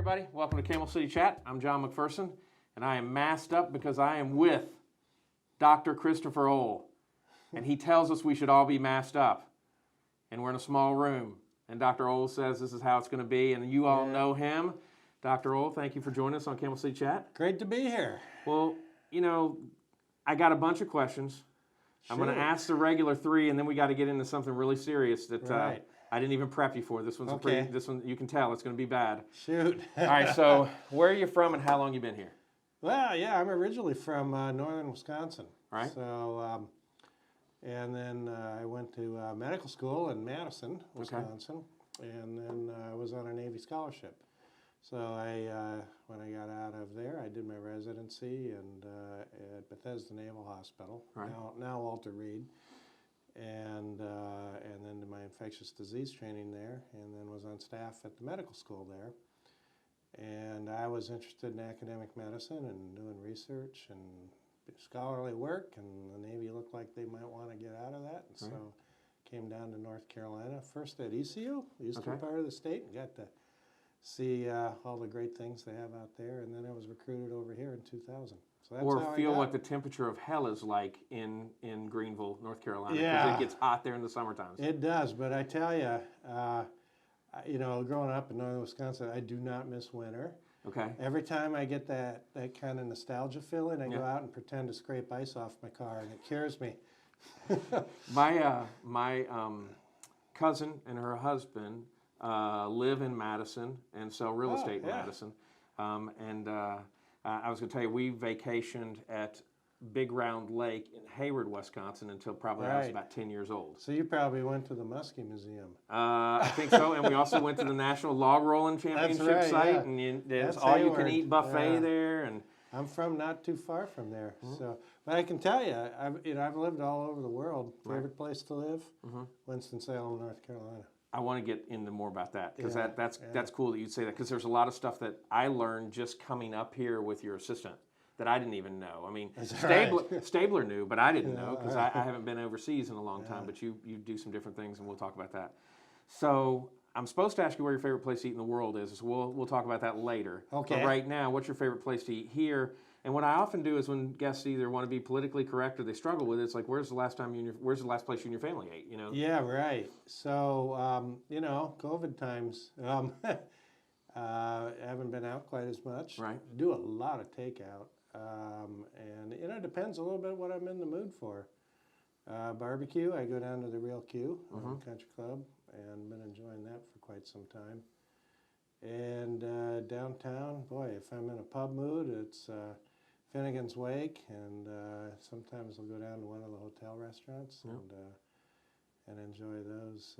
everybody. Welcome to Camel City Chat. I'm John McPherson, and I am masked up because I am with Dr. Dr.Ohl. And he tells us we should all be masked up. And we're in a small room. And Dr. Ohl says this is how it's going to be. And you all know him. Dr. Ohl, thank you for joining us on Camel City Chat. Great to be here. Well, you know, I got a bunch of questions. I'm going to ask the regular three, and then we got to get into something really serious that I didn't even prep you for. This one's this one you can tell it's going to be bad. Shoot. All right, so where are you from and how long you been here? Well, yeah, I'm originally from northern Wisconsin. Right. So, and then I went to medical school in Madison, Wisconsin, and then I was on a Navy scholarship. So when I got out of there, I did my residency at Bethesda Naval Hospital, now Walter Reed, and then did my infectious disease training there, and then was on staff at the medical school there. And I was interested in academic medicine and doing research and scholarly work, and the Navy looked like they might want to get out of that, and so came down to North Carolina, first at ECU, Eastern part of the state, and got to see all the great things they have out there, and then I was recruited over here in 2000. So that's or feel what the temperature of hell is like in Greenville, North Carolina, because it gets hot there in the summertime. It does, but I tell you, you know, growing up in northern Wisconsin, I do not miss winter. Okay. Every time I get that kind of nostalgia feeling, I go out and pretend to scrape ice off my car, and it cures me. My cousin and her husband live in Madison and sell real estate in Madison. I was going to tell you, we vacationed at Big Round Lake in Hayward, Wisconsin until probably I was about 10 years old. So you probably went to the Muskie Museum. I think so, and we also went to the National Log Rolling Championship site, and there's all-you-can-eat buffet there. And I'm from not too far from there, so. But I can tell you, I've lived all over the world. Favorite place to live? Winston-Salem, North Carolina. I want to get into more about that because that's cool that you'd say that, because there's a lot of stuff that I learned just coming up here with your assistant that I didn't even know. I mean, Stabler knew, but I didn't know because I haven't been overseas in a long time. But you do some different things, and we'll talk about that. So I'm supposed to ask you where your favorite place to eat in the world is. So we'll talk about that later. Okay. But right now, what's your favorite place to eat here? And what I often do is when guests either want to be politically correct or they struggle with it, it's like, where's the last place you and your family ate? You know? Yeah, right. So you know, COVID times. Haven't been out quite as much. Right. Do a lot of takeout, and you know, it depends a little bit what I'm in the mood for. Barbecue, I go down to the Real Q Country Club, and been enjoying that for quite some time. And downtown, boy, if I'm in a pub mood, it's Finnegan's Wake, and sometimes I'll go down to one of the hotel restaurants and enjoy those.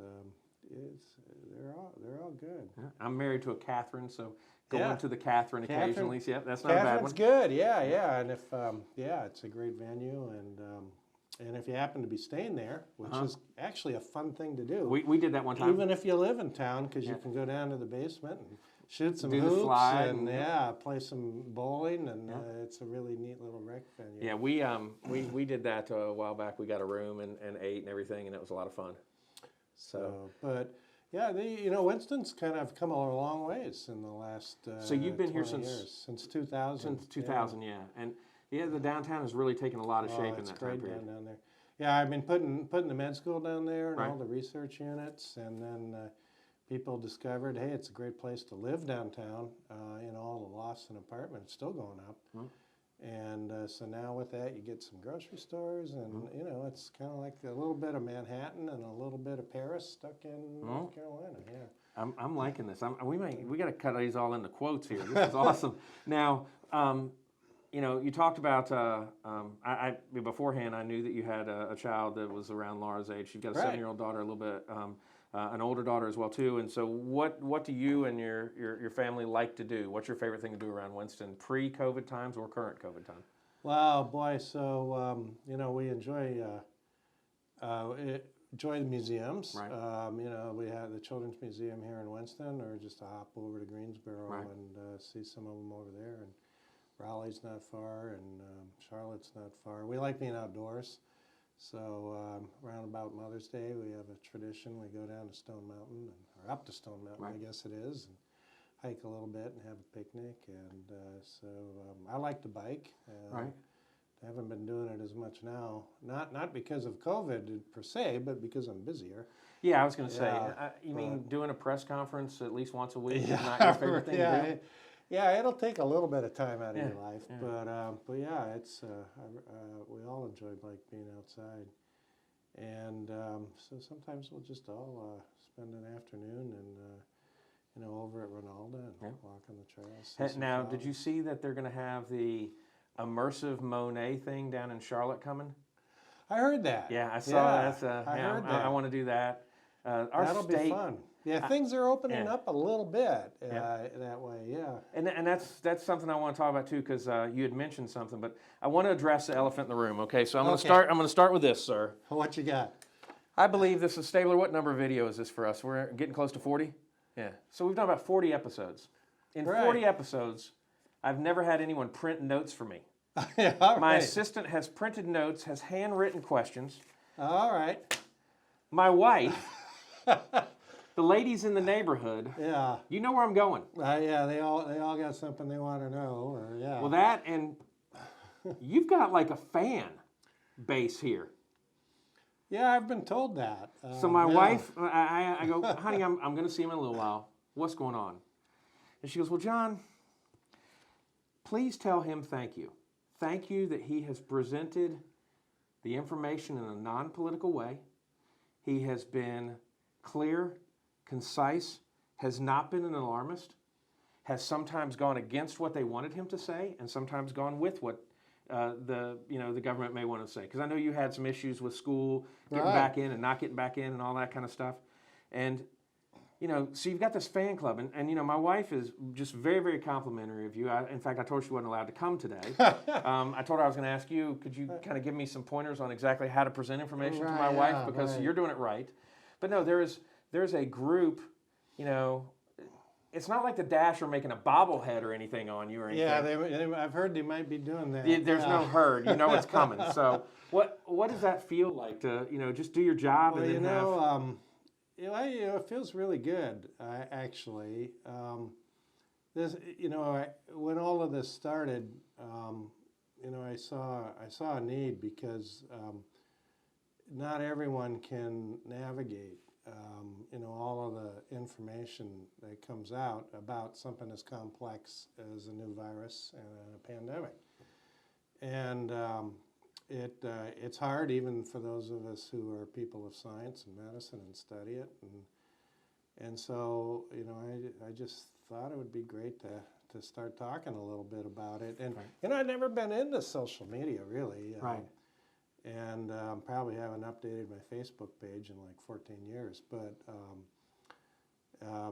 They're all good. Yeah. I'm married to a Catherine, so going to the Catherine occasionally. Yeah, that's not a bad one. Catherine's good. Yeah, and if it's a great venue, and if you happen to be staying there, which is actually a fun thing to do. We did that one time. Even if you live in town, because you can go down to the basement and shoot some hoops, the slide and play some bowling, and it's a really neat little rec venue. Yeah, we did that a while back. We got a room and ate and everything, and it was a lot of fun. So but yeah, Winston's kind of come a long ways in the last. So you've been here since 2000. Since 2000, and the downtown has really taken a lot of shape in that time period. Down there. Yeah, I've been putting the med school down there and all the research units, and then people discovered, hey, it's a great place to live downtown. All the lofts and apartments still going up. And so now with that, you get some grocery stores, and it's kind of like a little bit of Manhattan and a little bit of Paris stuck in North Carolina. Yeah, I'm liking this. We got to cut these all into quotes here. This is awesome. Now, you talked about. I beforehand, I knew that you had a child that was around Laura's age. You've got a 7-year-old daughter, a little bit. An older daughter as well too, and so what do you and your family like to do? What's your favorite thing to do around Winston, pre-COVID times or current COVID time? Wow, boy! So we enjoy the museums. Right. We have the Children's Museum here in Winston, or just a hop over to Greensboro and see some of them over there. And Raleigh's not far, and Charlotte's not far. We like being outdoors. So around about Mother's Day, we have a tradition. We go down to Stone Mountain, or up to Stone Mountain, I guess it is, and hike a little bit and have a picnic. And so I like to bike. Right. I haven't been doing it as much now, not because of COVID per se, but because I'm busier. Yeah, I was going to say, Yeah, you mean doing a press conference at least once a week Yeah, is not your favorite thing yeah, to do? yeah, it'll take a little bit of time out of Yeah, your life, but yeah, it's we all enjoy being outside, and so sometimes we'll just all spend an afternoon and over at Ronalda and walk on the trails. Now, did you see that they're going to have the immersive Monet thing down in Charlotte coming? I heard that. Yeah, I saw Yeah, that. I heard that. I want to do that. That'll be fun. Yeah, things are opening up a little bit Yeah. that way. Yeah. And that's something I want to talk about too, because you had mentioned something, but I want to address the elephant in the room. Okay, so I'm going to start. I'm going to start with this, sir. What you got? I believe this is Stabler. What number of video is this for us? We're getting close to 40. Yeah. So we've done about 40 episodes. In 40 episodes, I've never had anyone print notes for me. My assistant has printed notes, has handwritten questions. All right. My wife, the ladies in the neighborhood. Yeah. You know where I'm going. Yeah, they all got something they want to know. Or, yeah. Well, that and you've got like a fan base here. Yeah, I've been told that. So my wife, I go, honey, I'm going to see him in a little while. What's going on? And she goes, well, John, please tell him thank you. Thank you that he has presented the information in a non-political way. He has been clear, concise, has not been an alarmist, has sometimes gone against what they wanted him to say, and sometimes gone with what the government may want to say. Because I know you had some issues with school getting back in and not getting back in and all that kind of stuff. And so you've got this fan club, and my wife is just very, very complimentary of you. In fact, I told her she wasn't allowed to come today. I told her I was going to ask you, could you kind of give me some pointers on exactly how to present information to my wife, because you're doing it right. But no, there's a group, it's not like the Dash are making a bobblehead or anything on you or anything. Yeah, I've heard they might be doing that. There's no herd, it's coming. So what does that feel like to, just do your job and then have... it feels really good, actually. When all of this started, I saw a need because not everyone can navigate, all of the information that comes out about something as complex as a new virus and a pandemic. And it's hard even for those of us who are people of science and medicine and study it. And so, I just thought it would be great to start talking a little bit about it. And I'd never been into social media, really. Right. And probably haven't updated my Facebook page in like 14 years. But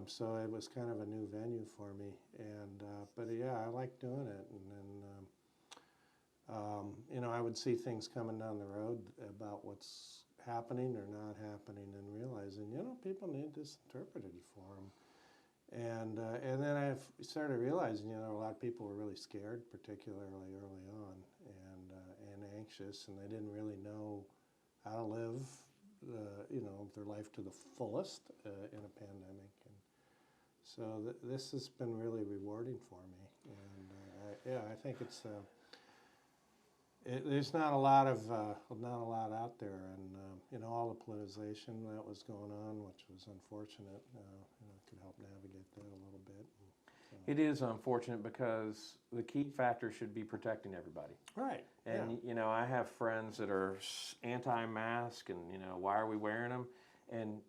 so it was kind of a new venue for me. And but yeah, I like doing it. And then I would see things coming down the road about what's happening or not happening, and realizing people need this interpreted for them. And then I started realizing a lot of people were really scared, particularly early on, and anxious, and they didn't really know how to live their life to the fullest in a pandemic. And so this has been really rewarding for me. And I think it's there's not a lot out there, and all the politicization that was going on, which was unfortunate, could help navigate that a little bit. It is unfortunate because the key factor should be protecting everybody. Right. And I have friends that are anti-mask, and why are we wearing them? And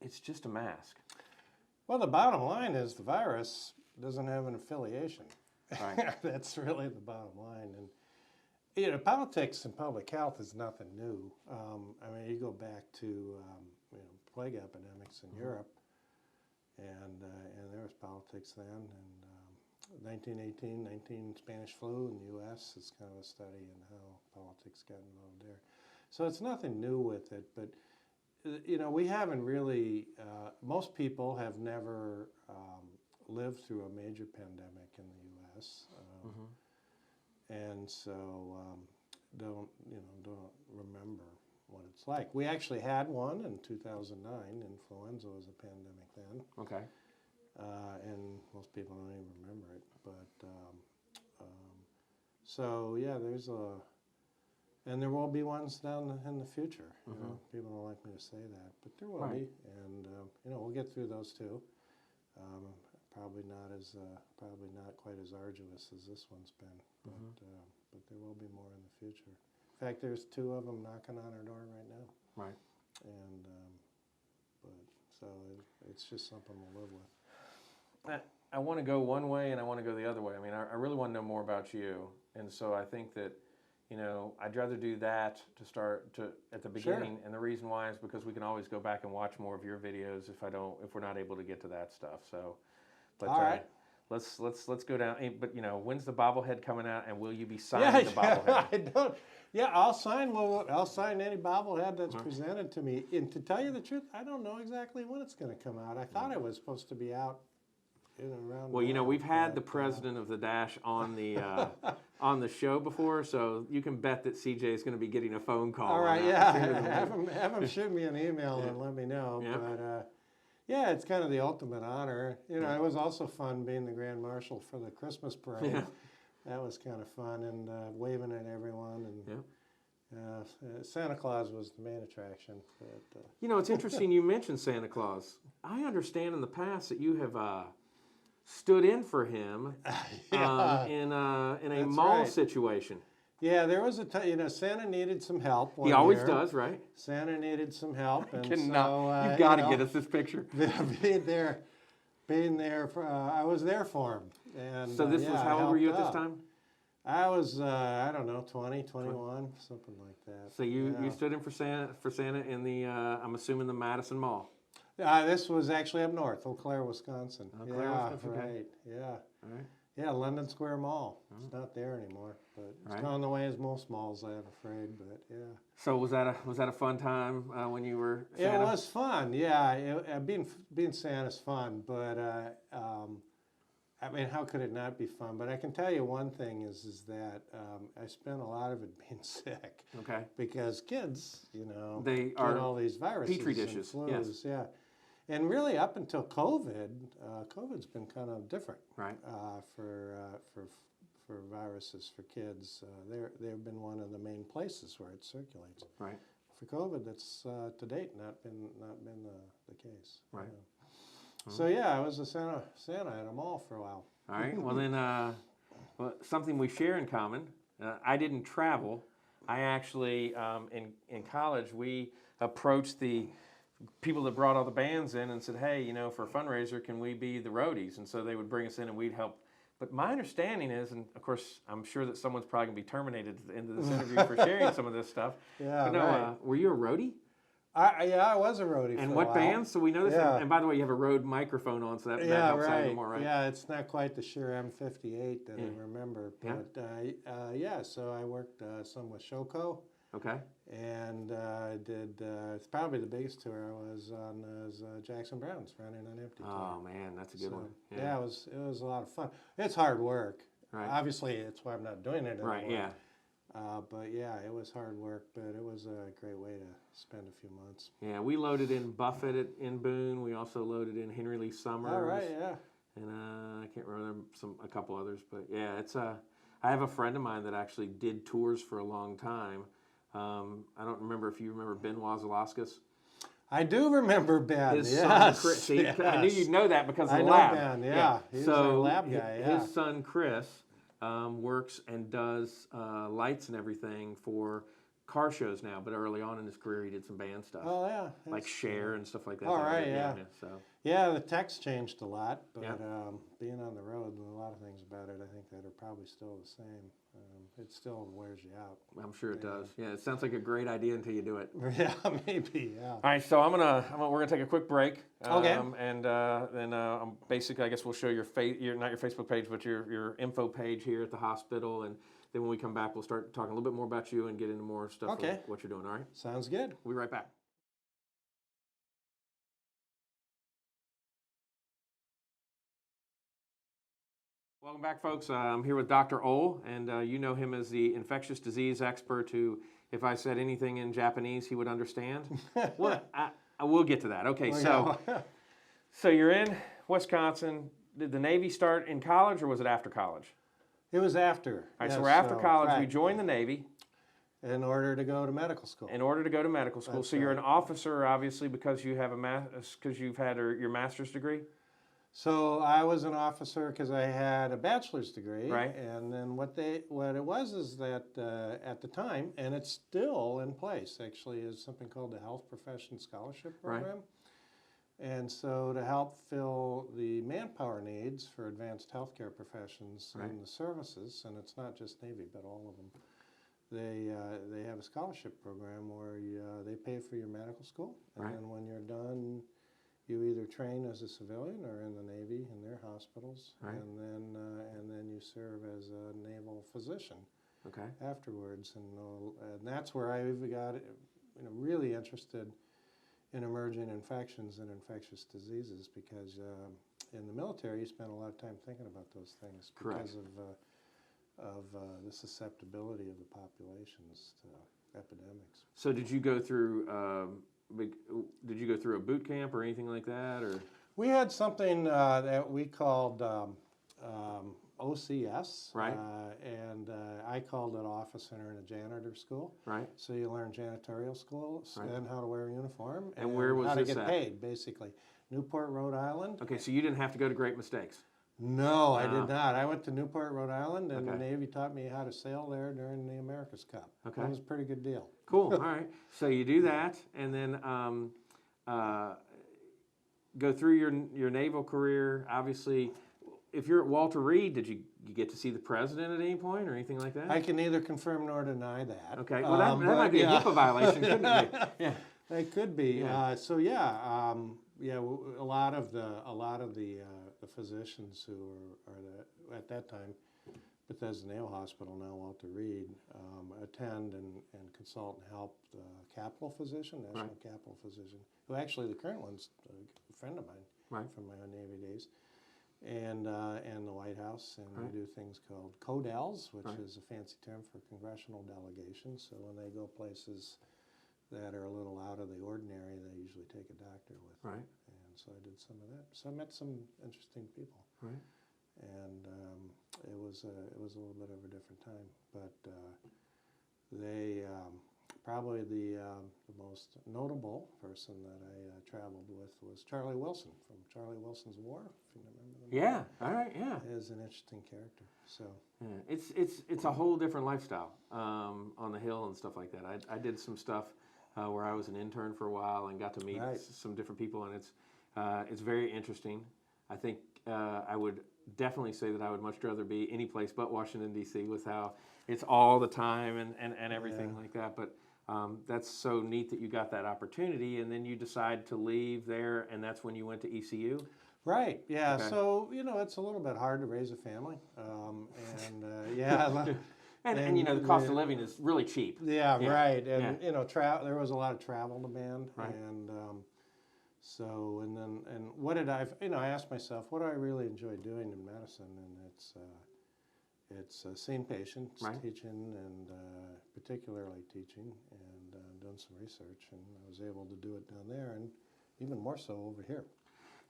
it's just a mask. Well, the bottom line is the virus doesn't have an affiliation. Right. That's really the bottom line. And politics and public health is nothing new. You go back to plague epidemics in Europe, and there was politics then. And 1918, Spanish flu in the U.S. is kind of a study in how politics got involved there. So it's nothing new with it, but we haven't really. Most people have never lived through a major pandemic in the U.S. And so don't remember what it's like. We actually had one in 2009. Influenza was a pandemic then. Okay. and most people don't even remember it. But so yeah, and there will be ones down in the future. You know, people don't like me to say that, but there will be, and you know, we'll get through those too. Probably not quite as arduous as this one's been, but there will be more in the future. In fact, there's 2 of them knocking on our door right now. Right. And but so it's just something we'll live with. I want to go one way and I want to go the other way. I mean, I really want to know more about you, and so I think that, you know, I'd rather do that to start at the beginning, and the reason why is because we can always go back and watch more of your videos if we're not able to get to that stuff. So, but all right, let's go down. But you know, when's the bobblehead coming out, and will you be signing the bobblehead? I don't. Yeah, I'll sign any bobblehead that's presented to me. And to tell you the truth, I don't know exactly when it's going to come out. I thought it was supposed to be out in around. Well, you know, we've had the president of the Dash on the on the show before, so you can bet that CJ is going to be getting a phone call. All right, yeah, have him shoot me an email and let me know. Yeah. But yeah, it's kind of the ultimate honor. You know, it was also fun being the Grand Marshal for the Christmas parade. Yeah. That was kind of fun, and waving at everyone. And Santa Claus was the main attraction. But, you know, it's interesting you mentioned Santa Claus. I understand in the past that you have stood in for him in a mall situation. Yeah, there was you know, Santa needed some help. He always does, right? Santa needed some help, and you've got to get us this picture. Being there, I was there for him. And, so this was, how old were you at this time? I was, I don't know, 20, 21, something like that. So you stood in for Santa in the, I'm assuming the Madison Mall. This was actually up north, Eau Claire, Wisconsin. Wisconsin, right, okay. yeah. All right. Yeah, London Square Mall. It's not there anymore, but it's gone the way as most malls, I'm afraid. But yeah. So was that a fun time when you were Santa? It was fun. Yeah, being Santa's fun, but I mean, how could it not be fun? But I can tell you one thing is that I spent a lot of it being sick. Okay. Because kids, you know, they get are all these viruses, petri dishes. And flus, yeah. And really, up until COVID, COVID's been kind of different, right? For viruses for kids, they've been one of the main places where it circulates. Right. For COVID, that's to date not been the case. Right. So yeah, I was a Santa at a mall for a while. All right. Well then, something we share in common. I didn't travel. I actually in college we approached the people that brought all the bands in and said, hey, you know, for a fundraiser, can we be the roadies? And so they would bring us in and we'd help. But my understanding is, and of course, I'm sure that someone's probably going to be terminated at the end of this interview for sharing some of this stuff. Yeah, but no, right. Were you a roadie? I was a roadie. And for what a while. bands? So we know this. Yeah. And by the way, you have a Rode microphone on, so that helps out even more, right? Yeah, it's not quite the Shure M58 that I remember. But so I worked some with Shoko. Okay. And I did, it's probably the biggest tour I was on was Jackson Browne's Running on Empty tour. Oh man, that's a good one. Yeah, it was a lot of fun. It's hard work. Right. Obviously, that's why I'm not doing it anymore. Right, yeah. But yeah, it was hard work, but it was a great way to spend a few months. Yeah, we loaded in Buffett in Boone. We also loaded in Henry Lee Summers. All right, yeah. And I can't remember a couple others, but yeah, it's I have a friend of mine that actually did tours for a long time. I don't remember if you remember Ben Wazalauskas. I do remember Ben. His son Chris. See, yes. I knew you'd know that because of the I know lab. Ben, yeah. He's our lab guy, yeah. His son Chris works and does lights and everything for car shows now, but early on in his career he did some band stuff. Oh yeah. Like Cher and stuff like that. All right, yeah. So. Yeah, the tech's changed a lot, but Yeah. Being on the road, a lot of things about it, I think that are probably still the same. It still wears you out. I'm sure it does. Yeah, it sounds like a great idea until you do it. Yeah, maybe. Yeah. All right, so we're gonna take a quick break. Okay. And then basically, I guess we'll show your not your Facebook page, but your info page here at the hospital, and then when we come back, we'll start talking a little bit more about you and get into more stuff. Okay. Of what you're doing. All right. Sounds good. We'll be right back. Welcome back, folks. I'm here with Dr.Ohl, and you know him as the infectious disease expert who, if I said anything in Japanese, he would understand. Well, I will get to that. Okay, so you're in Wisconsin. Did the Navy start in college or was it after college? It was after. All right, Yes, so we're after college. right, You joined the Navy in order to go to medical school. in order to go to medical school. That's So you're an right. officer, obviously, because you have because you've had your master's degree. So I was an officer because I had a bachelor's degree, Right. And then what it was is that at the time, and it's still in place actually, is something called the Health Profession Scholarship Program. And so to help fill the manpower needs for advanced healthcare professions in the services, and it's not just Navy but all of them, they have a scholarship program where they pay for your medical school, and then when you're done, you either train as a civilian or in the Navy in their hospitals, and then you serve as a naval physician afterwards, and that's where I got really interested in emerging infections and infectious diseases, because in the military you spend a lot of time thinking about those things because of the susceptibility of the populations to epidemics. So did you go through a boot camp or anything like that, or? We had something that we called OCS, and I called it Officer and a Janitor School. Right. So you learn janitorial skills and how to wear a uniform and where was how to this get at? paid, basically. Newport, Rhode Island. Okay, so you didn't have to go to Great Mistakes. No, I did not. I went to Newport, Rhode Island, and the Navy taught me how to sail there during the America's Cup. Okay. That was a pretty good deal. Cool. All right. So you do that, and then go through your naval career. Obviously, if you're at Walter Reed, did you get to see the president at any point or anything like that? I can neither confirm nor deny that. Okay. Well, that might be a HIPAA violation, couldn't it be? Yeah. It could be. Yeah. A lot of the physicians who are at that time Bethesda Naval Hospital, now Walter Reed, attend and consult and help the capital physician, national capital physician, who actually the current one's a friend of mine from my Navy days, and the White House, and we do things called CODELs, which is a fancy term for congressional delegations. So when they go places that are a little out of the ordinary, they usually take a doctor with them. And so I did some of that. So I met some interesting people. And it was a little bit of a different time. But they probably the most notable person that I traveled with was Charlie Wilson from Charlie Wilson's War, if you remember them. Yeah. All right. Yeah. Is an interesting character. So it's a whole different lifestyle on the Hill and stuff like that. I did some stuff where I was an intern for a while and got to meet some different people, and it's very interesting. I think I would definitely say that I would much rather be any place but Washington, D.C. with how it's all the time and everything like that. But that's so neat that you got that opportunity, and then you decide to leave there, and that's when you went to ECU? Right, yeah. Okay. So, it's a little bit hard to raise a family. And the cost of living is really cheap. Yeah, right. And, there was a lot of travel demand. And and what did I asked myself, what do I really enjoy doing in medicine? And it's seeing patients, teaching, and particularly teaching, and doing some research. And I was able to do it down there, and even more so over here.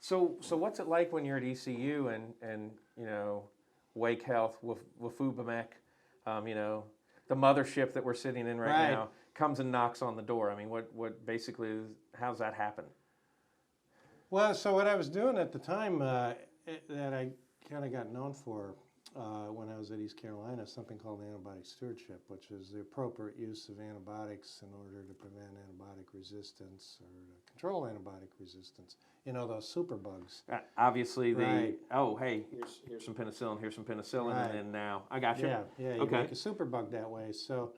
So what's it like when you're at ECU and Wake Health, Wafubamek, the mothership that we're sitting in right now, comes and knocks on the door? I mean, what basically, how's that happen? Well, so what I was doing at the time that I kind of got known for when I was at East Carolina, something called antibiotic stewardship, which is the appropriate use of antibiotics in order to prevent antibiotic resistance or to control antibiotic resistance. Those superbugs. Obviously, here's some penicillin, and then now I got you. Yeah, you make a superbug that way. So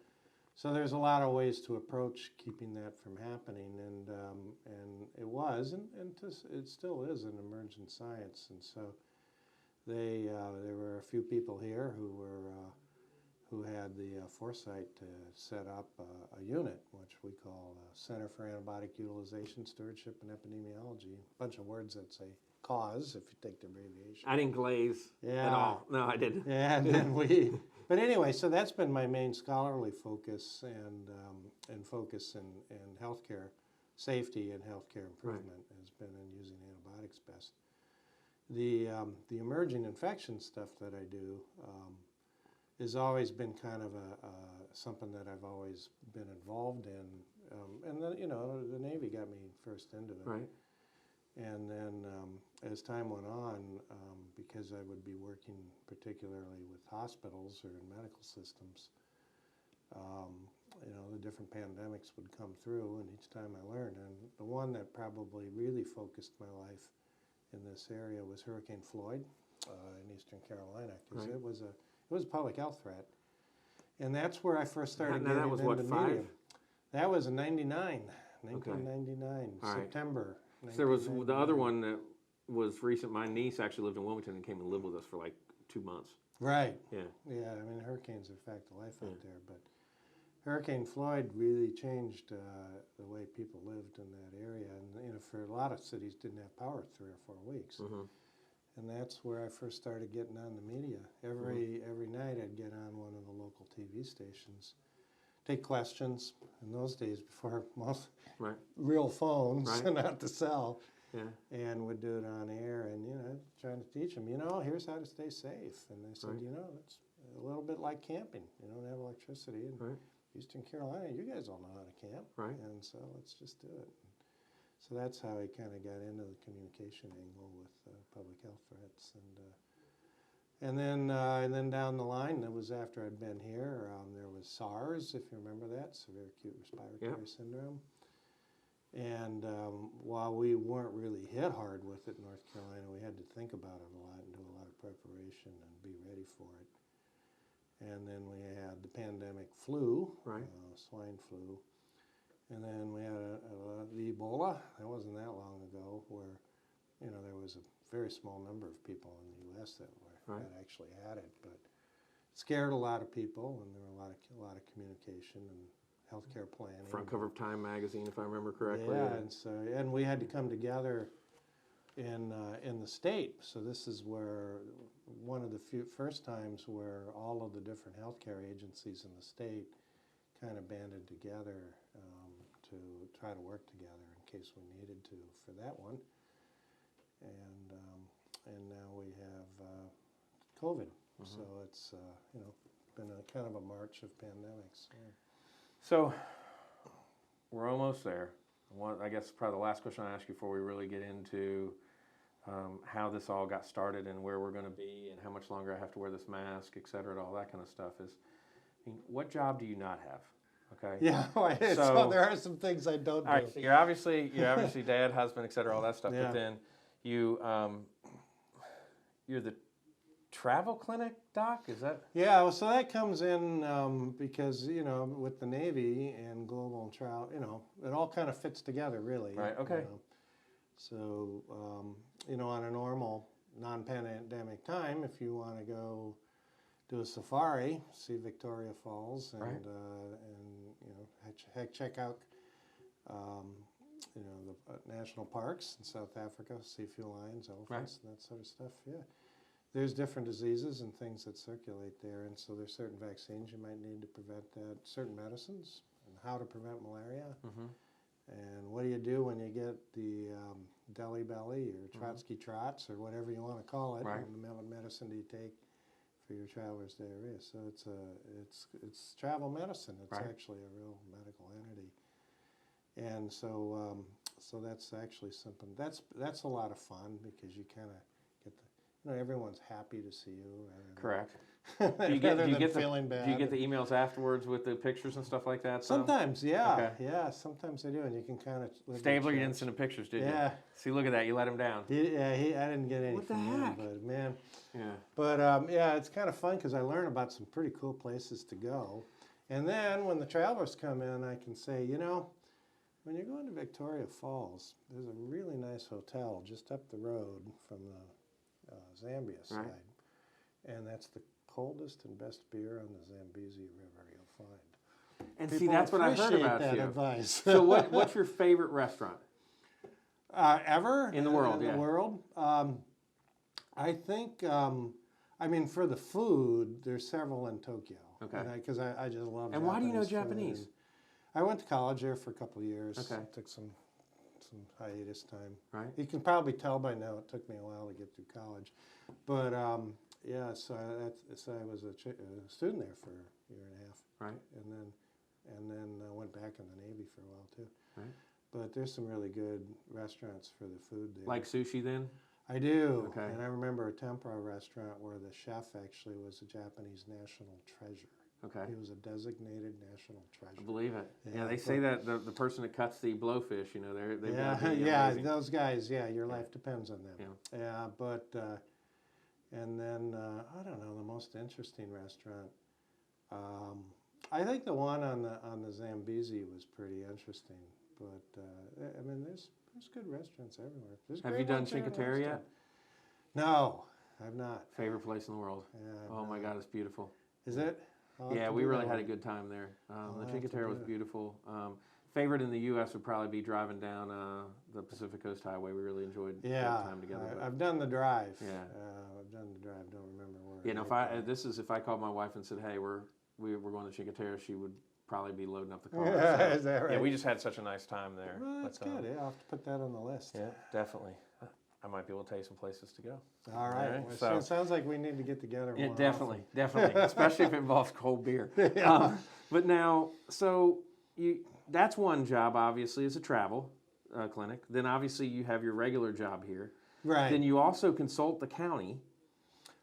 there's a lot of ways to approach keeping that from happening, and it was, and it still is an emergent science. And so there were a few people here who had the foresight to set up a unit, which we call Center for Antibiotic Utilization, Stewardship, and Epidemiology. A bunch of words that say cause, if you take the abbreviation. I didn't glaze at all. No, I didn't. Yeah, and then but anyway, so that's been my main scholarly focus and focus in healthcare safety and healthcare improvement has been in using antibiotics best. the emerging infection stuff that I do has always been kind of something that I've always been involved in. And then, the Navy got me first into it. Right. And then as time went on, because I would be working particularly with hospitals or in medical systems, the different pandemics would come through, and each time I learned. And the one that probably really focused my life in this area was Hurricane Floyd in Eastern Carolina, because Right. it was a public health threat. And that's where I first started Now getting that was into what, 5? media. That was in 1999, All right. September. So there was the other 1999. one that was recent. My niece actually lived in Wilmington and came and lived with us for like 2 months. Right. Yeah. Yeah, I mean, hurricanes are a fact of life out there, but Hurricane Floyd really changed the way people lived in that area. And, for a lot of cities didn't have power 3 or 4 weeks. Mm-hmm. And that's where I first started getting on the media. Every night I'd get on one of the local TV stations, take questions. In those days, before most Right. real phones, Right. not to sell, Yeah. and would do it on air, and trying to teach them, here's how to stay safe. And they said, Right. it's a little bit like camping. You don't have electricity in Right. Eastern Carolina. You guys all know how to camp, Right. and so let's just do it. So that's how I kind of got into the communication angle with public health threats, and then down the line, that was after I'd been here. There was SARS, if you remember that, severe acute respiratory syndrome. And while we weren't really hit hard with it in North Carolina, we had to think about it a lot and do a lot of preparation and be ready for it. And then we had the pandemic flu, Right. Swine flu. And then we had the Ebola. That wasn't that long ago, where there was a very small number of people in the U.S. that actually had it, but it scared a lot of people, and there were a lot of communication and healthcare planning. Front cover of Time magazine, if I remember correctly. Yeah, and we had to come together in the state. So this is where one of the first times where all of the different healthcare agencies in the state kind of banded together to try to work together in case we needed to for that one. And now we have COVID. Mm-hmm. So it's been a kind of a march of pandemics. Yeah. So we're almost there. I guess probably the last question I ask you before we really get into how this all got started and where we're going to be and how much longer I have to wear this mask, et cetera, and all that kind of stuff is, what job do you not have? Okay. Yeah, so there are some things I don't do. All right, so you're obviously dad, husband, et cetera, all that stuff. Yeah. But then you're the travel clinic doc. Is that? Yeah, well, so that comes in because with the Navy and global travel, it all kind of fits together, really. Right. Okay. So on a normal non-pandemic time, if you want to go do a safari, see Victoria Falls, and Right. check out the national parks in South Africa, see a few lions, elephants, and that sort of stuff. Yeah, there's different diseases and things that circulate there, and so there's certain vaccines you might need to prevent that, certain medicines, and how to prevent malaria. Mm-hmm. And what do you do when you get the Delhi belly or Trotsky trots or whatever you want to call it? Right. And what medicine do you take for your traveler's diarrhea? So it's travel medicine. It's Right. actually a real medical entity. And so that's actually something that's a lot of fun because you kind of get everyone's happy to see you. Correct. Do you get feeling bad. Do you get the emails afterwards with the pictures and stuff like that? So? Sometimes, yeah. Okay. Yeah, sometimes I do, and you can kind of... Stabler, you didn't send the pictures, did you? Yeah. See, look at that. You let him down. I didn't get any What the from him, heck? but man. Yeah. But it's kind of fun because I learn about some pretty cool places to go. And then when the travelers come in, I can say, when you're going to Victoria Falls, there's a really nice hotel just up the road from the Zambia side. Right. And that's the coldest and best beer on the Zambezi River you'll find. And People see, that's what I heard appreciate about that you. advice. So what's your favorite restaurant? Ever? In the world, In yeah. the world? I think, for the food, there's several in Tokyo. Okay. Because I just love And why do you know food. Japanese? And I went to college there for a couple of years. Okay. Took some some hiatus time. Right. You can probably tell by now it took me a while to get through college. But yeah, so I was a student there for a year and a half. Right. And then went back in the Navy for a while too. Right. But there's some really good restaurants for the food there. Like sushi then? I do. Okay. And I remember a tempura restaurant where the chef actually was a Japanese national treasure. Okay. He was a designated national treasure. I believe it. Yeah, Yeah, they say that the person that cuts the blowfish, you know, they've got to be yeah, amazing. those guys. Yeah, your life depends on them. Yeah. Yeah, but and then I don't know, the most interesting restaurant. I think the one on the Zambezi was pretty interesting. But I mean, there's good restaurants everywhere. Have you done Cinque Terre yet? No, I've not. Favorite place in the world. Yeah, Oh my God, it's beautiful. Is it? Yeah, we really had a good time there. The Cinque Terre was beautiful. Favorite in the U.S. would probably be driving down the Pacific Coast Highway. We really enjoyed time together. I've done the drive. Yeah. I've done the drive. Don't remember where. Yeah, no, if I called my wife and said, hey, we're going to Cinque Terre, she would probably be loading up the car. Yeah, is that right? Yeah, we just had such a nice time there. Well, that's good. Yeah, I'll have to put that on the list. Yeah, definitely. I might be able to tell you some places to go. All right. Well, so it sounds like we need to get together more definitely, often. definitely, especially if it involves cold beer. Yeah. But now, so that's one job, obviously, is a travel clinic. Then obviously you have your regular job here. Right. Then you also consult the county.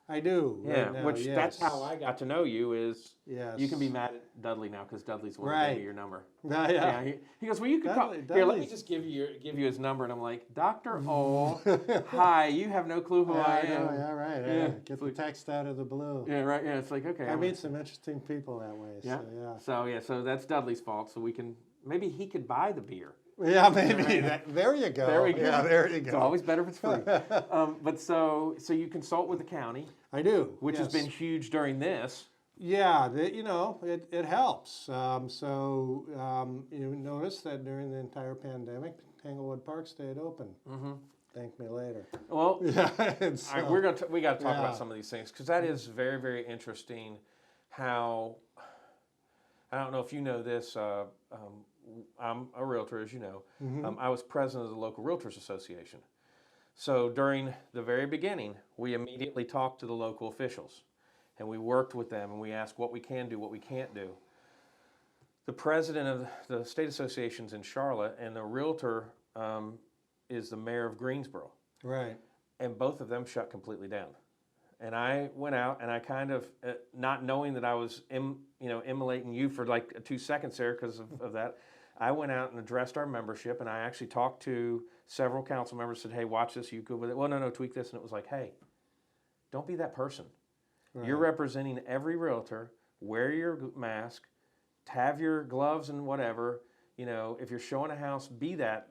I do. Yeah, right now, which yes. that's how I got to know you is Yes. you can be mad at Dudley now because Dudley's the one Right. that gave me your number. Yeah. He goes, well, you can call. Dudley- Here, let me Dudley's- just give you his number. And I'm like, Dr.Ohl, hi, you have no clue who I am. know, yeah, right. Yeah. Yeah. Get the text out of the blue. Yeah, right. Yeah, it's like, okay. I meet some interesting people that way. Yeah. So, So that's Dudley's fault. So maybe he could buy the beer. yeah, maybe. There you go. There we go. Yeah, there you go. It's always better if it's free. But so you consult with the county, I do. which has yes. been huge during this. Yeah, it helps. You notice that during the entire pandemic, Tanglewood Park stayed open. Mm-hmm. Thank me later. Well, Yeah, all right, we got to talk yeah. about some of these things because that is very, very interesting. How I don't know if you know this. I'm a realtor, as you know. Mm-hmm. I was president of the local realtors association. So during the very beginning, we immediately talked to the local officials, and we worked with them, and we asked what we can do, what we can't do. The president of the state association's in Charlotte, and the realtor is the mayor of Greensboro. Right. And both of them shut completely down. And I went out and I kind of, not knowing that I was, immolating you for like 2 seconds there because of that, I went out and addressed our membership, and I actually talked to several council members, said, hey, watch this, you good with it? Well, no, tweak this. And it was like, hey, don't be that person. Right. You're representing every realtor. Wear your mask, have your gloves and whatever. If you're showing a house, be that.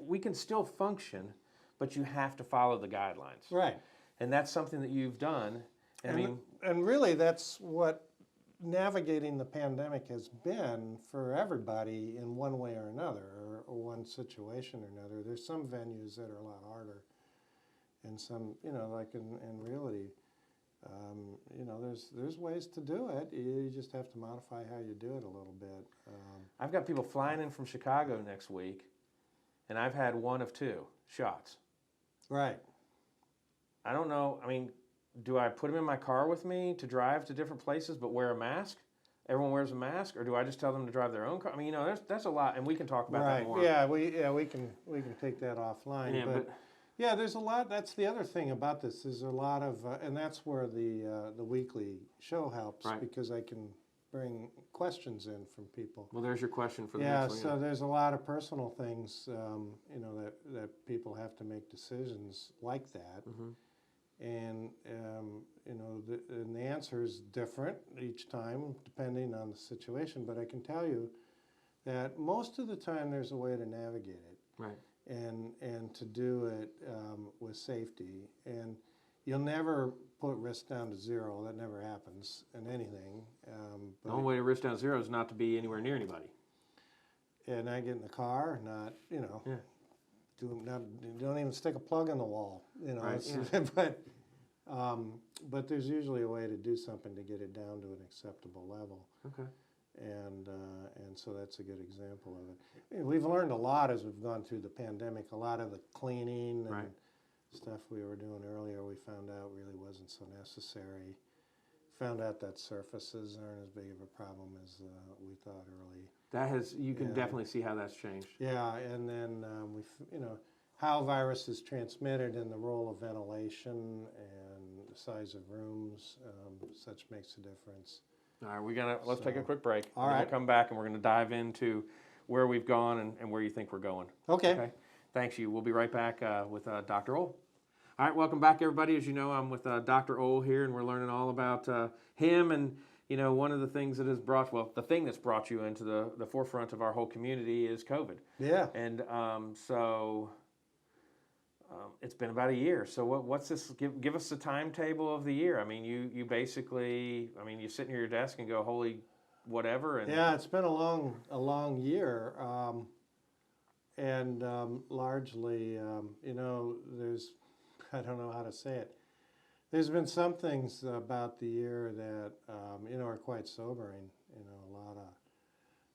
We can still function, but you have to follow the guidelines. Right. And that's something that you've done. And really, that's what navigating the pandemic has been for everybody in one way or another, or one situation or another. There's some venues that are a lot harder, and some, like in realty, there's ways to do it. You just have to modify how you do it a little bit. I've got people flying in from Chicago next week, and I've had 1 of 2 shots. Right. I don't know. I mean, do I put them in my car with me to drive to different places but wear a mask? Everyone wears a mask, or do I just tell them to drive their own car? I mean, that's a lot, and we can talk about that more. Yeah, we can take that offline. Yeah, but yeah, there's a lot. That's the other thing about this. There's a lot of, and that's where the weekly show helps, Right. because I can bring questions in from people. well, there's your question for the Yeah, next one. so there's a lot of personal things, that people have to make decisions like that. Mm-hmm. And, and the answer is different each time depending on the situation. But I can tell you that most of the time there's a way to navigate it. Right. And to do it with safety. And you'll never put risk down to 0. That never happens in anything. The only way to risk down 0 is not to be anywhere near anybody. And not get in the car, not, Yeah. don't even stick a plug in the wall, Right, but there's usually a way to do something to get it down to an acceptable level. Okay. And so that's a good example of it. And we've learned a lot as we've gone through the pandemic. A lot of the cleaning and stuff we were doing earlier, we found out really wasn't so necessary. Found out that surfaces aren't as big of a problem as we thought early. You can definitely see how that's changed. Yeah, and then how virus is transmitted and the role of ventilation and the size of rooms, such makes a difference. All right, let's take a quick break. All right. We'll come back and we're going to dive into where we've gone and where you think we're going. Okay. Thanks you. We'll be right back with Dr. Ohl. All right, welcome back, everybody. As you know, I'm with Dr. Ohl here, and we're learning all about him. And, one of the things that has the thing that's brought you into the forefront of our whole community is COVID. Yeah. And so it's been about a year. So what's this? Give us the timetable of the year. I mean, you basically, you sit near your desk and go, holy whatever. And yeah, it's been a long year. And largely, there's, I don't know how to say it. There's been some things about the year that are quite sobering.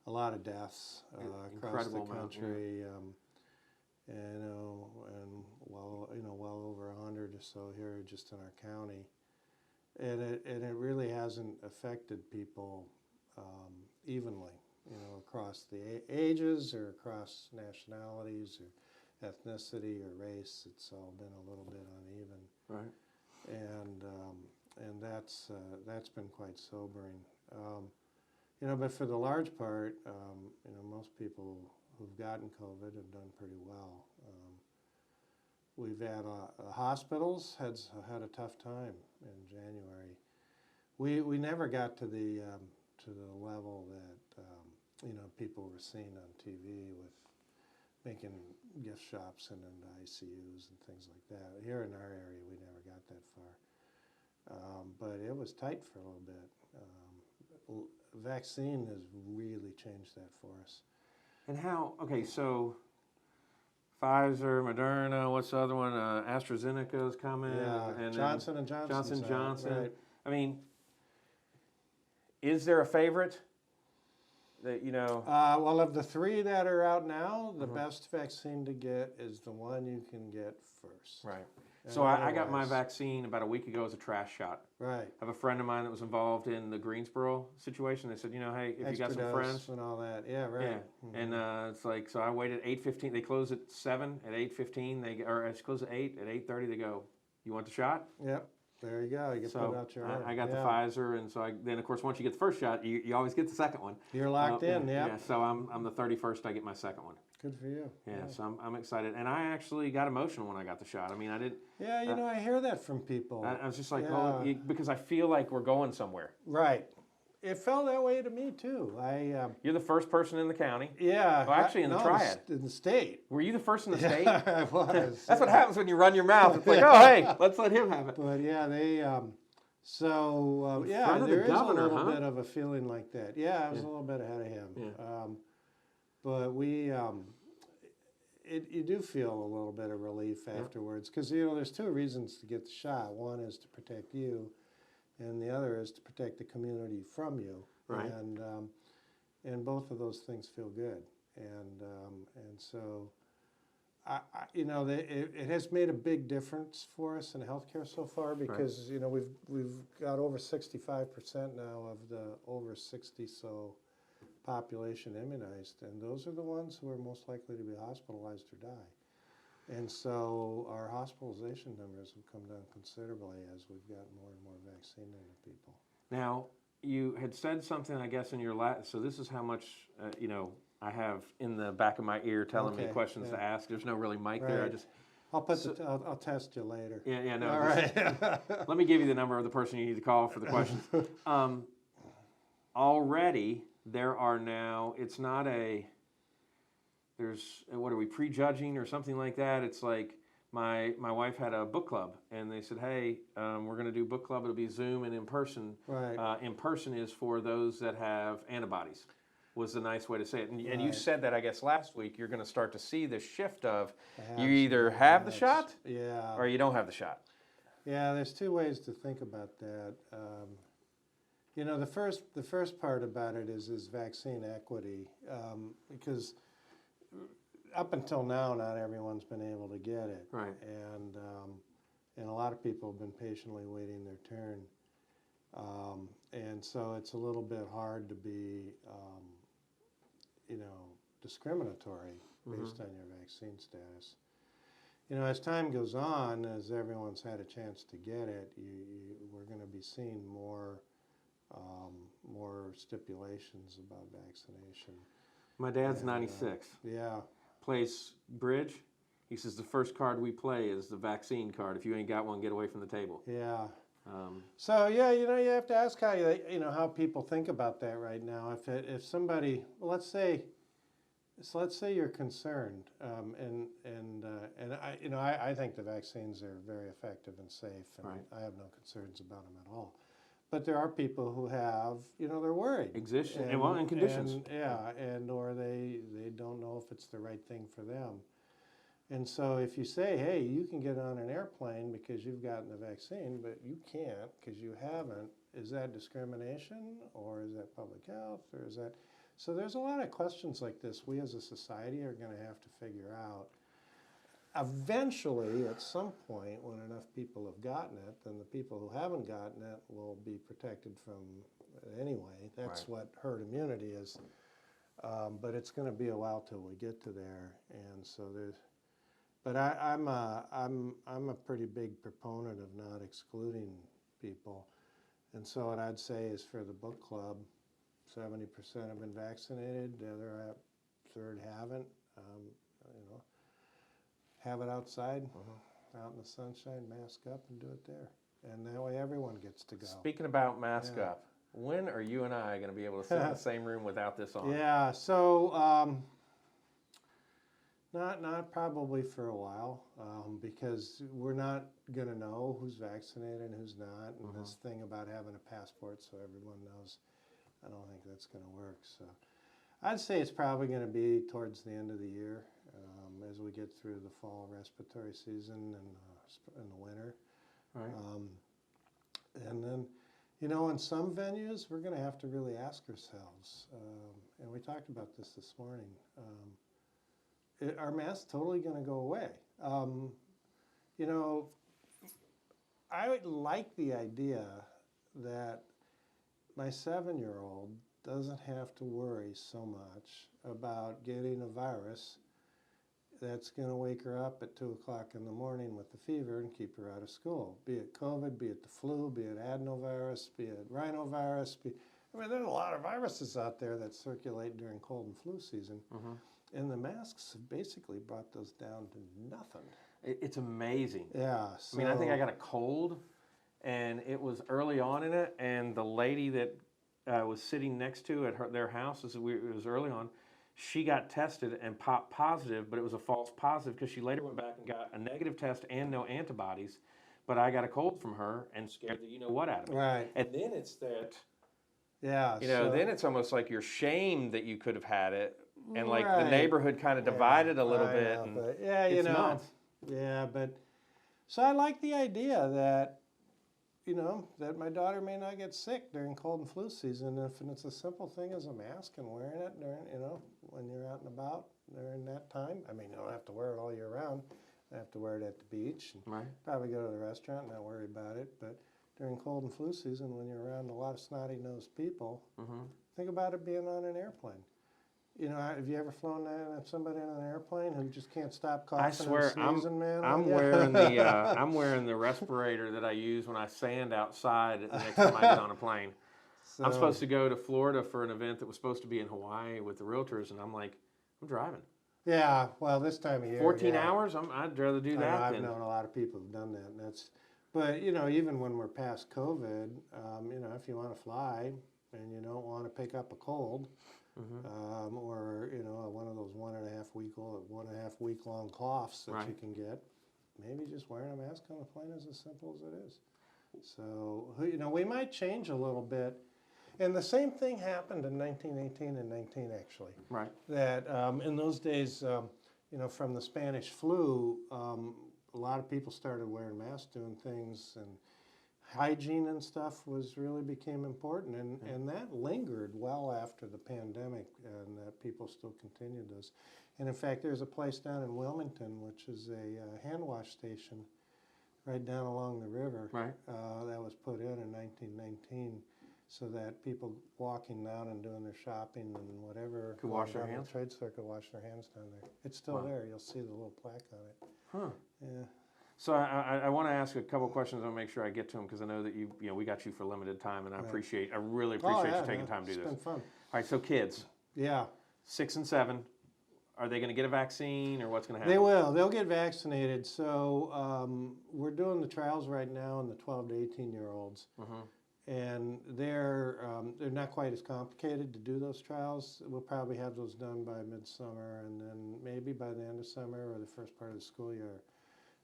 A lot of deaths across the country. And well over 100 or so here just in our county, and it really hasn't affected people evenly. Across the ages or across nationalities or ethnicity or race. It's all been a little bit uneven. Right. And that's been quite sobering. But for the large part, most people who've gotten COVID have done pretty well. We've had hospitals had a tough time in January. We never got to the level that people were seeing on TV with making gift shops and into ICUs and things like that. Here in our area, we never got that far. But it was tight for a little bit. Vaccine has really changed that for us. And so Pfizer, Moderna, what's the other one? AstraZeneca's coming. Yeah, and Johnson & Johnson. Right. I mean, is there a favorite that, Well, of the three that are out now, the best vaccine to get is the one you can get first. Right. So I got my vaccine about a week ago as a trash shot. Right. I have a friend of mine that was involved in the Greensboro situation. They said, hey, if you got some friends. And all that. Yeah, right. Yeah. Mm-hmm. And it's like, so I waited 8:15. They close at 7. At 8:15, or it's closed at 8. At 8:30, they go, you want the shot? Yep. There you go. You can put out your arm. I got the Pfizer, and so then of course once you get the first shot, you always get the second one. You're locked in, Yeah. So I'm the 31st. I get my second one. Good for you. Yeah. So I'm excited, and I actually got emotional when I got the shot. I mean, I did. Yeah, I hear that from people. I was just like, because I feel like we're going somewhere. Right. It felt that way to me too. You're the first person in the county. Yeah. Well, actually, in the triad. In the state. Were you the first in the state? I was. That's what happens when you run your mouth. It's like, oh, hey, let's let him have it. But yeah, they. There is a little bit of a feeling like that. Yeah, I was a little bit ahead of him. Yeah. But you do feel a little bit of relief afterwards because there's two reasons to get the shot. One is to protect you, and the other is to protect the community from you. Right. And both of those things feel good. And so, it has made a big difference for us in healthcare so far because we've got over 65% now of the over 60 population immunized, and those are the ones who are most likely to be hospitalized or die. And so our hospitalization numbers have come down considerably as we've got more and more vaccine into people. Now, you had said something, I guess, in your last, so this is how much, I have in the back of my ear telling me questions to ask. There's no really mic there. I'll test you later. Yeah, no. All right. Let me give you the number of the person you need to call for the questions. Already, there are now, it's not what are we, prejudging or something like that? It's like my wife had a book club, and they said, hey, we're going to do book club. It'll be Zoom and in person. Right. In person is for those that have antibodies, was the nice way to say it. And you said that, I guess, last week, you're going to start to see this shift of you either have the shot or you don't have the shot. Yeah, there's two ways to think about that. You know, the first part about it is vaccine equity, because up until now, not everyone's been able to get it, Right. And a lot of people have been patiently waiting their turn, and so it's a little bit hard to be, you know, discriminatory based on your vaccine status. You know, as time goes on, as everyone's had a chance to get it, we're going to be seeing more stipulations about vaccination. My dad's And, 96. Yeah. Plays bridge. He says the first card we play is the vaccine card. If you ain't got one, get away from the table. Yeah. So yeah, you know, you have to ask how people think about that right now. If somebody, well, let's say you're concerned, and I think the vaccines are very effective and safe, and Right. I have no concerns about them at all. But there are people who have, you know, they're worried. And conditions. Or they don't know if it's the right thing for them. And so if you say, hey, you can get on an airplane because you've gotten the vaccine, but you can't because you haven't, is that discrimination, or is that public health, or is that... So there's a lot of questions like this we as a society are going to have to figure out. Eventually, at some point, when enough people have gotten it, then the people who haven't gotten it will be protected from it anyway. That's Right. what herd immunity is. But it's going to be a while till we get to there, and so there's. But I'm a pretty big proponent of not excluding people, and so what I'd say is for the book club, 70% have been vaccinated. The other third haven't. You know. Have it outside, out in the sunshine, mask up, and do it there. And that way everyone gets to go. Speaking about mask up, when are you and I going to be able to sit in the same room without this on? Yeah, so not probably for a while, because we're not going to know who's vaccinated and who's not. And this thing about having a passport so everyone knows, I don't think that's going to work. So I'd say it's probably going to be towards the end of the year, as we get through the fall respiratory season and in the winter. Right. And then, you know, in some venues, we're going to have to really ask ourselves, and we talked about this morning, are masks totally going to go away? You know, I would like the idea that my 7-year-old doesn't have to worry so much about getting a virus that's going to wake her up at 2 o'clock in the morning with the fever and keep her out of school. Be it COVID, be it the flu, be it adenovirus, be it rhinovirus. I mean, there's a lot of viruses out there that circulate during cold and flu season. And the masks have basically brought those down to nothing. It's amazing. Yeah. I mean, I think I got a cold, and it was early on in it, and the lady that was sitting next to at their house, it was early on, she got tested and popped positive, but it was a false positive because she later went back and got a negative test and no antibodies. But I got a cold from her and scared the you-know-what out of me. Right. And then it's that, yeah, then it's almost like you're shamed that you could have had it. And like the Right. neighborhood kind of divided a little I bit. know, And but yeah, it's nuts. Yeah, but so I like the idea that, you know, that my daughter may not get sick during cold and flu season if it's a simple thing as a mask and wearing it during, you know, when you're out and about during that time. I mean, you don't have to wear it all year round. I have to wear it at the beach and Right. probably go to the restaurant and not worry about it. But during cold and flu season, when you're around a lot of snotty-nosed people, think about it being on an airplane. You know, have you ever flown somebody on an airplane who just can't stop coughing I swear, and sneezing, man? I'm wearing the respirator that I use when I sand outside the next time I get on a plane. I'm supposed to go to Florida for an event that was supposed to be in Hawaii with the realtors, and I'm like, I'm driving. Yeah, well, this time of year, 14 hours? I'd rather do that. I've known a lot of people who've done that, and but you know, even when we're past COVID, you know, if you want to fly and you don't want to pick up a cold. Or you know, one of those 1.5 week long coughs that you can get, maybe just wearing a mask on a plane is as simple as it is. So you know, we might change a little bit, and the same thing happened in 1918 and 19 actually. Right. That in those days, you know, from the Spanish flu, a lot of people started wearing masks, doing things, and hygiene and stuff became important, and that lingered well after the pandemic, and that people still continued this. And in fact, there's a place down in Wilmington, which is a hand wash station right down along the river, Right. that was put in 1919, so that people walking down and doing their shopping and whatever Could wash their down the hands? trade store could wash their hands down there. It's still Wow. there. You'll see the little plaque on it. Huh. Yeah. So I want to ask a couple questions. I want to make sure I get to them because I know that we got you for limited time, and I really appreciate you taking time to do this. It's been fun. All right, so kids, Yeah. 6 and 7, are they going to get a vaccine, or what's going to happen? They will. They'll get vaccinated. So we're doing the trials right now in the 12 to 18-year-olds. And they're not quite as complicated to do those trials. We'll probably have those done by midsummer, and then maybe by the end of summer or the first part of the school year,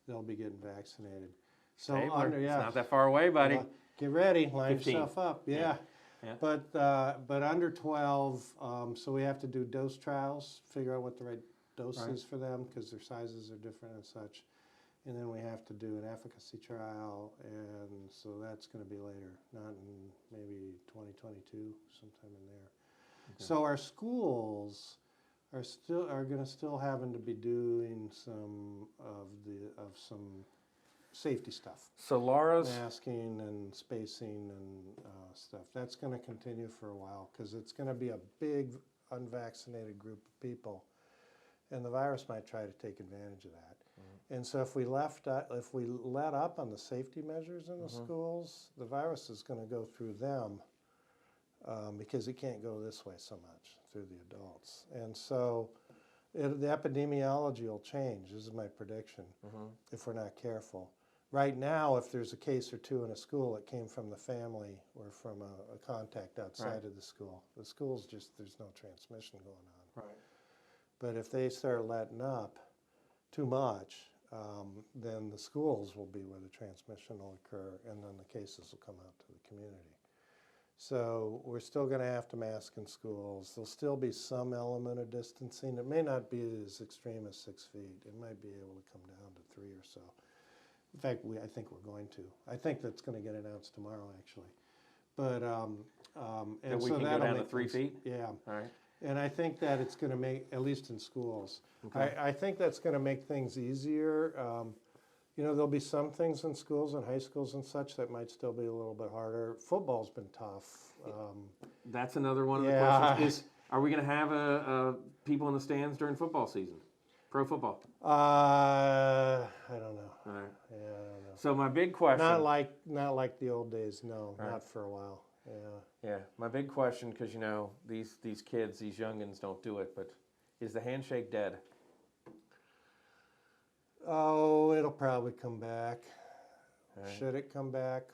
they'll be getting vaccinated. So Hey, under, it's not that far away, buddy. Get ready, line 15. yourself up. Yeah. Yeah. But under 12, so we have to do dose trials, figure out what the right dose is for them because their sizes are different and such. And then we have to do an efficacy trial, and so that's going to be later, not in maybe 2022, sometime in there. Okay. So our schools are going to still having to be doing some safety stuff. So Laura's masking and spacing and stuff. That's going to continue for a while because it's going to be a big unvaccinated group of people, and the virus might try to take advantage of that. And so if we let up on the safety measures in the schools, the virus is going to go through them because it can't go this way so much through the adults. And so the epidemiology will change. This is my prediction if we're not careful. Right now, if there's a case or two in a school, it came from the family or from a contact outside of the school. The school's just, there's no transmission going on. Right. But if they start letting up too much, then the schools will be where the transmission will occur, and then the cases will come out to the community. So we're still going to have to mask in schools. There'll still be some element of distancing. It may not be as extreme as 6 feet. It might be able to come down to 3 or so. In fact, I think we're going to. I think that's going to get announced tomorrow, actually. But and we can go down to 3 feet? Yeah. All right. And I think that it's going to make, at least in schools, Okay. I think that's going to make things easier. There'll be some things in schools and high schools and such that might still be a little bit harder. Football's been tough. That's another one of the questions. Are we going to have people in the stands during football season? Pro football? I don't know. All right. Yeah, I don't know. So my big question. Not like the old days. No, not for a while. Yeah. Yeah. My big question, because these kids, these youngins don't do it, but is the handshake dead? Oh, it'll probably come back. Right. Should it come back?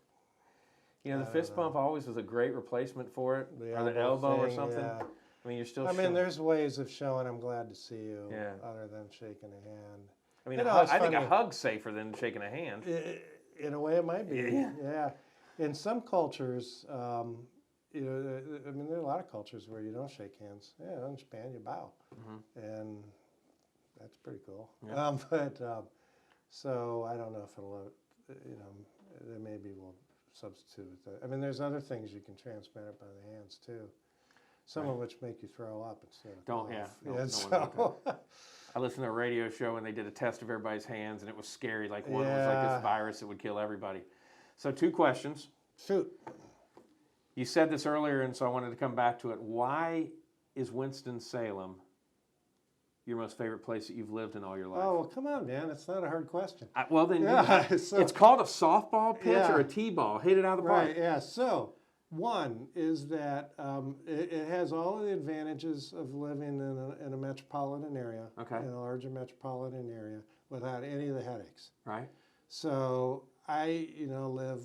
The fist bump always was a great replacement for it. The or the elbow or thing, something. yeah. I mean, you're still. There's ways of showing I'm glad to see you, Yeah. other than shaking a hand. I mean, I think a hug's safer than shaking a hand. In a way, it might be. Yeah. In some cultures, there are a lot of cultures where you don't shake hands. Yeah, in Japan, you bow, and that's pretty cool. Yeah. So I don't know if it'll, maybe we'll substitute it. There's other things you can transmit it by the hands too. Some of which make you throw up instead of cough. I listened to a radio show and they did a test of everybody's hands, and it was scary. Like one was like this virus that would kill everybody. So 2 questions. Shoot. You said this earlier, and so I wanted to come back to it. Why is Winston-Salem your most favorite place that you've lived in all your life? Oh, well, come on, man. It's not a hard question. It's called a softball pitch or a T-ball. Hit it out of the park. Right, yeah. So, one is that it has all of the advantages of living in a metropolitan area, in a larger metropolitan area, without any of the headaches. Right. So I, live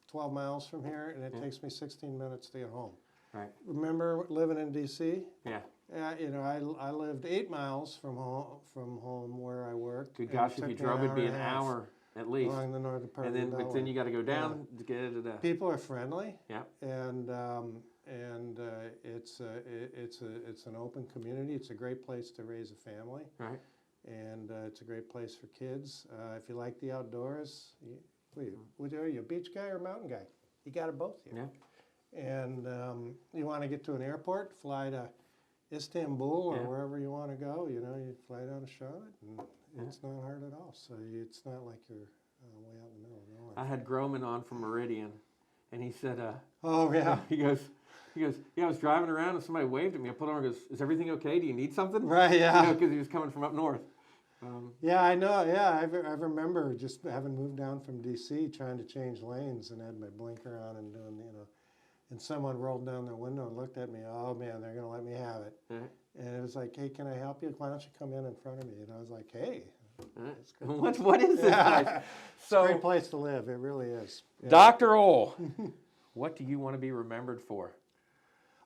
12 miles from here, and it takes me 16 minutes to get home. Right. Remember living in D.C.? Yeah. I lived 8 miles from home where I worked. Good gosh, if you drove, it'd be an hour at least. Along the northern part but then you got to go down to get into the. People are friendly. Yeah. And it's an open community. It's a great place to raise a family. Right. And it's a great place for kids. If you like the outdoors, Are you a beach guy or a mountain guy? You got it both here. Yeah. And you want to get to an airport, fly to Istanbul or wherever you want to go. You fly down to Charlotte, and it's not hard at all. So it's not like you're way out in the middle of nowhere. I had Groman on from Meridian, and he said, "Oh yeah." He goes, yeah, I was driving around and somebody waved at me. I pulled over and goes, "Is everything okay? Do you need something?" Right, yeah. Because he was coming from up north. Yeah, I know. Yeah, I remember just having moved down from D.C. trying to change lanes and had my blinker on and doing, and someone rolled down their window and looked at me. Oh man, they're gonna let me have it. Right. And it was like, hey, can I help you? Why don't you come in front of me? And I was like, hey. Right. What is this place? So, it's a great place to live. It really is. Yeah. Dr.Ohl, what do you want to be remembered for?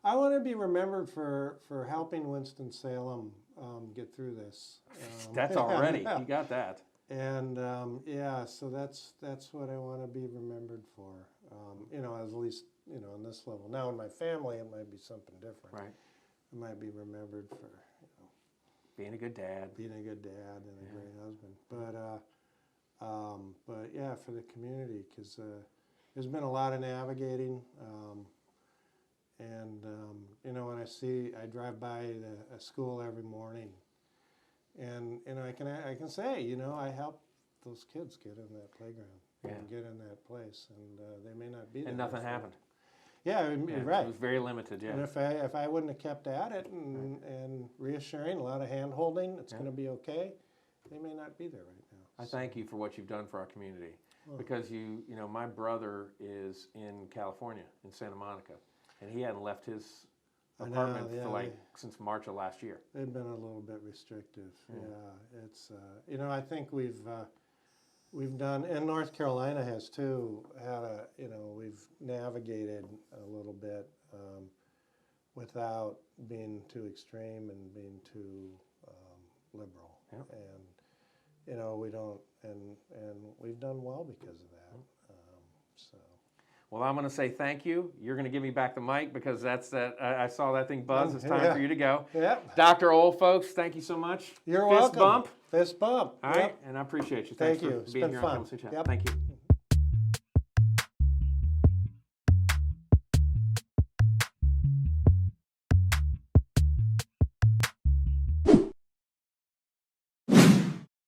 I want to be remembered for helping Winston-Salem get through this. That's already, you got that. And so that's what I want to be remembered for. At least, on this level. Now in my family, it might be something different. Right. I might be remembered for, being a good dad. Being a good dad and a great husband. But yeah, for the community, because there's been a lot of navigating. When I drive by a school every morning, and I can say, I helped those kids get in that playground and get in that place, and they may not be there. And nothing happened. Yeah, right. It was very limited. Yeah. And if I wouldn't have kept at it and reassuring, a lot of hand holding, it's going to be okay. They may not be there right now. I thank you for what you've done for our community, because my brother is in California, in Santa Monica, and he hadn't left his apartment for since March of last year. They've been a little bit restrictive. Yeah, it's I think we've done, and North Carolina has too had we've navigated a little bit without being too extreme and being too liberal. Yep. And we don't, and we've done well because of that. Well, I'm going to say thank you. You're going to give me back the mic because I saw that thing buzz. It's time for you to go. Yeah. Dr.Ohl, folks, thank you so much. You're welcome. Fist bump. Fist bump. All right, and I appreciate you. Thanks Thank you. for It's being been here fun. on Camel Chat. Yep. Thank you.